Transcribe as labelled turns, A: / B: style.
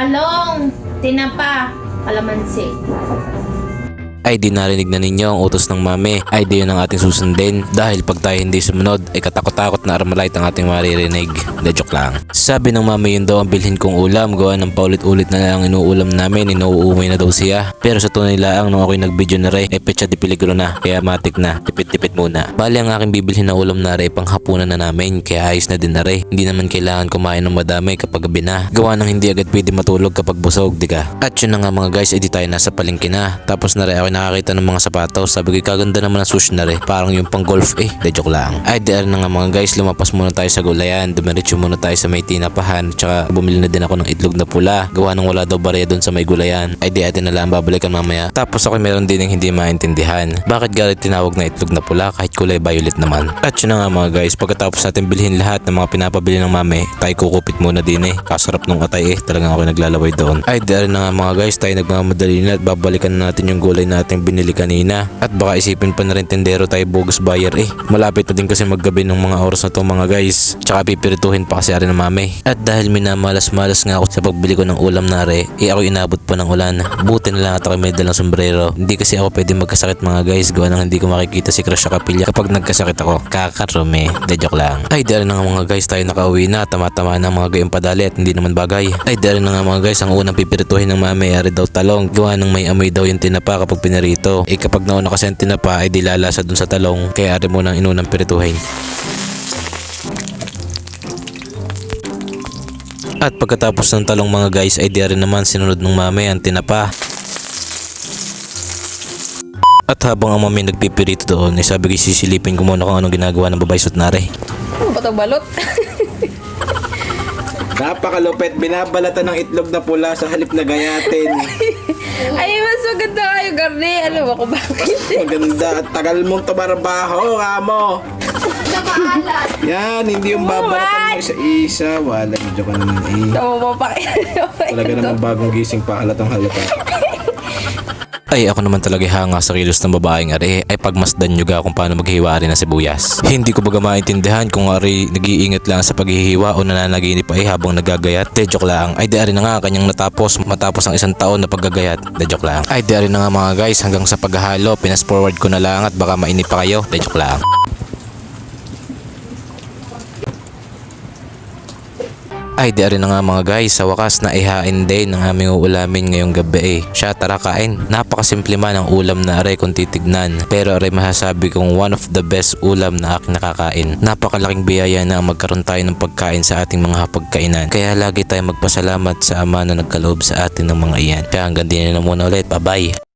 A: talong, tinapa, kalamansi.
B: Ay di narinig na ninyo ang utos ng mami, ay di yun ang ating susundin dahil pag tayo hindi sumunod ay katakot-takot na Armalite ang ating maririnig. De joke lang. Sabi ng mami yun daw ang bilhin kong ulam, gawa ng paulit-ulit na lang inuulam namin, inuumay na daw siya. Pero sa tunay lang nung ako'y nag-video na rin, ay petsa di peligro na, kaya matik na, tipid-tipid muna. Bali ang aking bibilhin na ulam na rin pang hapunan na namin, kaya ayos na din na rin. Hindi naman kailangan kumain ng madami kapag gabi na, gawa ng hindi agad pwede matulog kapag busog, di ka? At yun na nga mga guys, edi tayo nasa palengke na. Tapos na rin ako nakakita ng mga sapatos, sabi ko kaganda naman ang sushi na rin, parang yung pang golf de joke lang. Ay di na nga mga guys, lumapas muna tayo sa gulayan, dumiretso muna tayo sa may tinapahan, tsaka bumili na din ako ng itlog na pula, gawa ng wala daw barya doon sa may gulayan. Ay di atin na lang babalikan mamaya. Tapos ako meron din yung hindi maintindihan, bakit galit tinawag na itlog na pula kahit kulay violet naman. At yun na nga mga guys, pagkatapos natin bilhin lahat ng mga pinapabili ng mami, tayo kukupit muna din kasarap nung atay talagang ako naglalaway doon. Ay di na nga mga guys, tayo nagmamadali na at babalikan na natin yung gulay natin binili kanina, at baka isipin pa na rin tendero tayo bogus buyer malapit na din kasi maggabi ng mga oras na to mga guys, tsaka pipirituhin pa kasi rin ng mami. At dahil minamalas-malas nga ako sa pagbili ko ng ulam na rin, ako inabot pa ng ulan, buti na lang at ako may dalang sombrero, hindi kasi ako pwede magkasakit mga guys, gawa ng hindi ko makikita si Crush sa kapilya kapag nagkasakit ako, kakarumi, de joke lang. Ay dahil na nga mga guys, tayo nakauwi na, tama-tama na mga gayong padali at hindi naman bagay. Ay dahil na nga mga guys, ang unang pipirituhin ng mami ay daw talong, gawa ng may amoy daw yung tinapa kapag pinarito. Kapag nauna kasi ang tinapa ay di lalasa dun sa talong, kaya ari mo nang inunang pirituhin. At pagkatapos ng talong mga guys ay di rin naman sinunod ng mami ang tinapa. At habang ang mami nagpipirito doon ay sabi ko sisilipin ko muna kung anong ginagawa ng babae sutnare.
C: Ano ba ito balot?
D: Napakalupit, binabalatan ng itlog na pula sa halip na gayatin.
C: Ay, mas maganda kayo, Garni. Alam mo ko bakit?
D: Maganda at tagal mong tumarbaho, kamo. Yan, hindi yung babalatan mo isa-isa. Wala, medyo ka naman
C: Tama mo pa kayo.
D: Talaga namang bagong gising pa, halatang halata.
B: Ay ako naman talaga hanga sa kilos ng babaeng ari ay pagmasdan nyo ga kung paano maghihiwa rin ng sibuyas. Hindi ko baga maintindihan kung ari nag-iingat lang sa paghihiwa o nananaginip ay habang nagagayat. De joke lang. Ay di ari na nga kanyang matapos ang isang taon na paggagayat. De joke lang. Ay di ari na nga mga guys, hanggang sa paghahalo pinas forward ko na lang at baka mainip pa kayo. De joke lang. Ay di rin na nga mga guys, sa wakas na ihain din ng aming uulamin ngayong gabi Siya, tara kain. Napakasimple man ang ulam na aray kung titignan, pero aray masasabi kong one of the best ulam na aking nakakain. Napakalaking biyaya na magkaroon tayo ng pagkain sa ating mga hapagkainan, kaya lagi tayo magpasalamat sa Ama na nagkaloob sa atin ng mga iyan. Kaya hanggang din na muna ulit, bye bye.